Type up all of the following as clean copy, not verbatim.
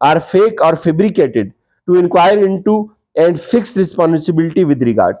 are fake or fabricated to inquire into and fix responsibility with regards।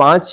5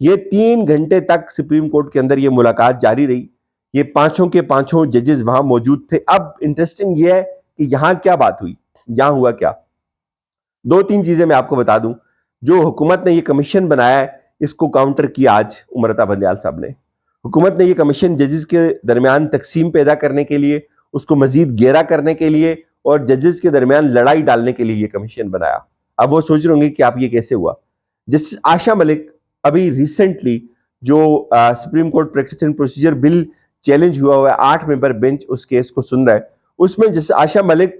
یہ 3 گھنٹے تک supreme court کے اندر یہ ملاقات جاری رہی. یہ پانچوں کے پانچوں ججز وہاں موجود تھے. اب انٹرسٹنگ یہ ہے کہ یہاں کیا بات ہوئی, یہاں ہوا کیا. 2-3 چیزیں میں آپ کو بتا دوں. جو حکومت نے یہ کمیشن بنایا ہے اس کو کاؤنٹر کیا آج عمر عطا بندیال صاحب نے. حکومت نے یہ کمیشن ججز کے درمیان تقسیم پیدا کرنے کے لیے, اس کو مزید گہرا کرنے کے لیے اور ججز کے درمیان لڑائی ڈالنے کے لیے یہ کمیشن بنایا. اب وہ سوچ رہے ہوں گے کہ آپ یہ کیسے ہوا. جسٹس عائشہ ملک ابھی ریسنٹلی جو supreme court practice and procedure bill challenge ہوا ہے 8 ممبر بینچ اس کیس کو سن رہا ہے, اس میں جسٹس عائشہ ملک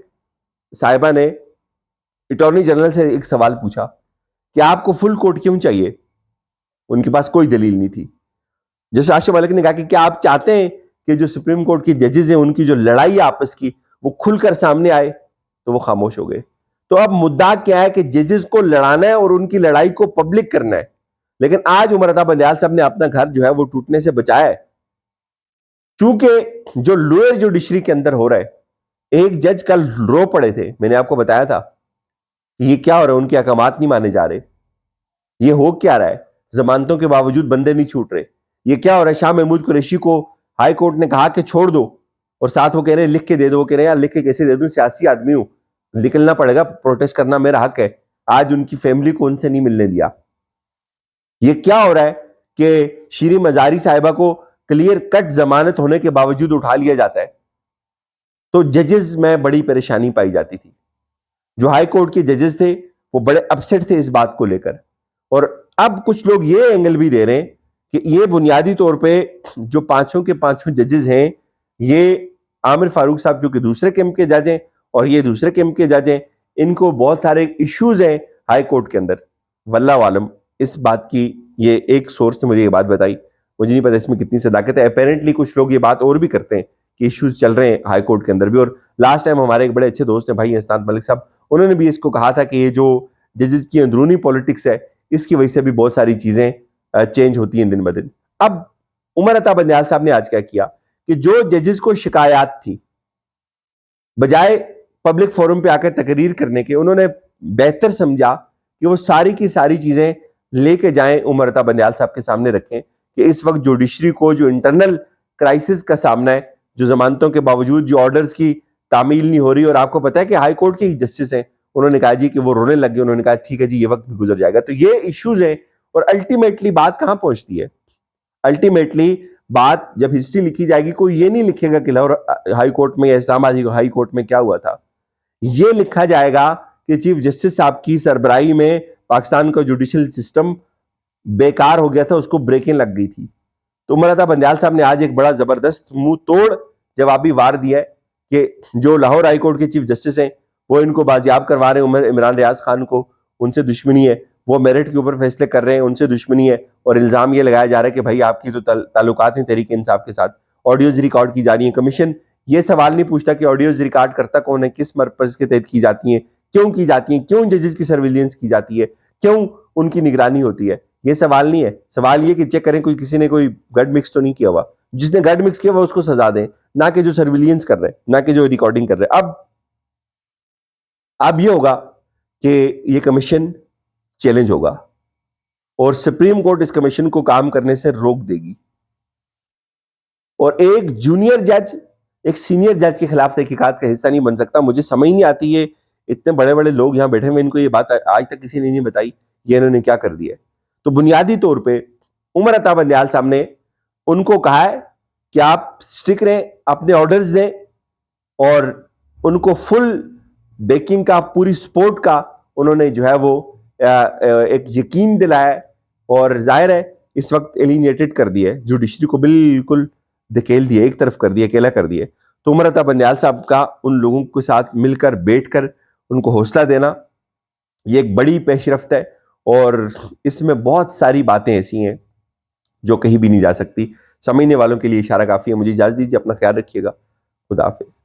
صاحبہ نے اٹارنی جنرل سے ایک سوال پوچھا کہ آپ کو فل کورٹ کیوں چاہیے. ان کے پاس کوئی دلیل نہیں تھی. جسٹس عائشہ ملک نے کہا کہ کیا آپ چاہتے ہیں کہ جو سپریم کورٹ کی ججز ہیں ان کی جو لڑائی ہے آپس کی وہ کھل کر سامنے آئے, تو وہ خاموش ہو گئے. تو اب مدعا کیا ہے کہ ججز کو لڑانا ہے اور ان کی لڑائی کو پبلک کرنا ہے. لیکن آج عمر عطا بندیال صاحب نے اپنا گھر جو ہے وہ ٹوٹنے سے بچایا ہے. چونکہ جو لوئر جوڈیشری کے اندر ہو رہا ہے, ایک جج کل رو پڑے تھے, میں نے آپ کو بتایا تھا کہ یہ کیا ہو رہا ہے, ان کے احکامات نہیں مانے جا رہے, یہ ہو کیا رہا ہے, ضمانتوں کے باوجود بندے نہیں چھوٹ رہے, یہ کیا ہو رہا ہے. شاہ محمود قریشی کو ہائی کورٹ نے کہا کہ چھوڑ دو, اور ساتھ وہ کہہ رہے ہیں لکھ کے دے دو. وہ کہہ رہے ہیں یار لکھ کے کیسے دے دوں, سیاسی آدمی ہوں, نکلنا پڑے گا, پروٹیسٹ کرنا میرا حق ہے. آج ان کی فیملی کو ان سے نہیں ملنے دیا. یہ کیا ہو رہا ہے کہ شیریں مزاری صاحبہ کو کلیئر کٹ ضمانت ہونے کے باوجود اٹھا لیا جاتا ہے. تو ججز میں بڑی پریشانی پائی جاتی تھی. جو ہائی کورٹ کے ججز تھے وہ بڑے اپسٹ تھے اس بات کو لے کر. اور اب کچھ لوگ یہ اینگل بھی دے رہے ہیں کہ یہ بنیادی طور پہ جو پانچوں کے پانچوں ججز ہیں, یہ عامر فاروق صاحب جو کہ دوسرے کیمپ کے جج ہیں اور یہ دوسرے کیمپ کے جج ہیں, ان کو بہت سارے ایشوز ہیں ہائی کورٹ کے اندر. واللہ عالم اس بات کی, یہ ایک سورس نے مجھے یہ بات بتائی, مجھے نہیں پتا اس میں کتنی صداقت ہے. اپیرنٹلی کچھ لوگ یہ بات اور بھی کرتے ہیں کہ ایشوز چل رہے ہیں ہائی کورٹ کے اندر بھی. اور لاسٹ ٹائم ہمارے ایک بڑے اچھے دوست ہیں بھائی اسناد ملک صاحب, انہوں نے بھی اس کو کہا تھا کہ یہ جو ججز کی اندرونی پولیٹکس ہے اس کی وجہ سے بھی بہت ساری چیزیں چینج ہوتی ہیں دن بدن. اب عمر عطا بندیال صاحب نے آج کیا کیا کہ جو ججز کو شکایات تھی, بجائے پبلک فورم پہ آ کر تقریر کرنے کے, انہوں نے بہتر سمجھا کہ وہ ساری کی ساری چیزیں لے کے جائیں عمر عطا بندیال صاحب کے سامنے رکھیں کہ اس وقت جوڈیشری کو جو انٹرنل کرائسس کا سامنا ہے, جو ضمانتوں کے باوجود جو آرڈرز کی تعمیل نہیں ہو رہی. اور آپ کو پتا ہے کہ ہائی کورٹ کے ہی جسٹس ہیں, انہوں نے کہا جی کہ وہ رونے لگ گئے, انہوں نے کہا ٹھیک ہے جی یہ وقت بھی گزر جائے گا. تو یہ ایشوز ہیں. اور الٹیمیٹلی بات کہاں پہنچتی ہے, الٹیمیٹلی بات جب ہسٹری لکھی جائے گی کوئی یہ نہیں لکھے گا کہ لاہور ہائی کورٹ میں یا اسلام آباد ہائی کورٹ میں کیا ہوا تھا. یہ لکھا جائے گا کہ چیف جسٹس صاحب کی سربراہی میں پاکستان کا جوڈیشل سسٹم بیکار ہو گیا تھا, اس کو بریکنگ لگ گئی تھی. تو عمر عطا بندیال صاحب نے آج ایک بڑا زبردست منہ توڑ جوابی وار دیا ہے کہ جو لاہور ہائی کورٹ کے چیف جسٹس ہیں وہ ان کو بازیاب کروا رہے ہیں, عمران ریاض خان کو ان سے دشمنی ہے, وہ میرٹ کے اوپر فیصلے کر رہے ہیں, ان سے دشمنی ہے. اور الزام یہ لگایا جا رہا ہے کہ بھائی آپ کی تو تعلقات ہیں تحریک انصاف کے ساتھ, آڈیوز ریکارڈ کی جا رہی ہیں. کمیشن یہ سوال نہیں پوچھتا کہ آڈیوز ریکارڈ کرتا کون ہے, کس پرپز کے تحت کی جاتی ہیں, کیوں کی جاتی ہیں, کیوں ججز کی سرویلنس کی جاتی ہے, کیوں ان کی نگرانی ہوتی ہے. یہ سوال نہیں ہے. سوال یہ کہ چیک کریں کوئی کسی نے کوئی گڈ مکس تو نہیں کیا ہوا. جس نے گڈ مکس کیا ہوا اس کو سزا دیں, نہ کہ جو سرویلنس کر رہے ہیں, نہ کہ جو ریکارڈنگ کر رہے ہیں. اب یہ ہوگا کہ یہ کمیشن چیلنج ہوگا اور سپریم کورٹ اس کمیشن کو کام کرنے سے روک دے گی. اور ایک جونیئر جج ایک سینئر جج کے خلاف تحقیقات کا حصہ نہیں بن سکتا. مجھے سمجھ نہیں آتی یہ اتنے بڑے بڑے لوگ یہاں بیٹھے ہوئے, ان کو یہ بات آج تک کسی نے نہیں بتائی یہ انہوں نے کیا کر دیا ہے. تو بنیادی طور پہ عمر عطا بندیال صاحب نے ان کو کہا ہے کہ آپ سٹک رہیں, اپنے آرڈرز دیں, اور ان کو فل بیکنگ کا, پوری سپورٹ کا انہوں نے جو ہے وہ ایک یقین دلایا ہے. اور ظاہر ہے اس وقت ایلینیٹڈ کر دیا ہے, جوڈیشری کو بالکل دھکیل دیا, ایک طرف کر دیا, اکیلا کر دیا. تو عمر عطا بندیال صاحب کا ان لوگوں کے ساتھ مل کر بیٹھ کر ان کو حوصلہ دینا یہ ایک بڑی پیش رفت ہے. اور اس میں بہت ساری باتیں ایسی ہیں جو کہیں بھی نہیں جا سکتی. سمجھنے والوں کے لیے اشارہ کافی ہے. مجھے اجازت دیجیے, اپنا خیال رکھیے گا. خدا حافظ.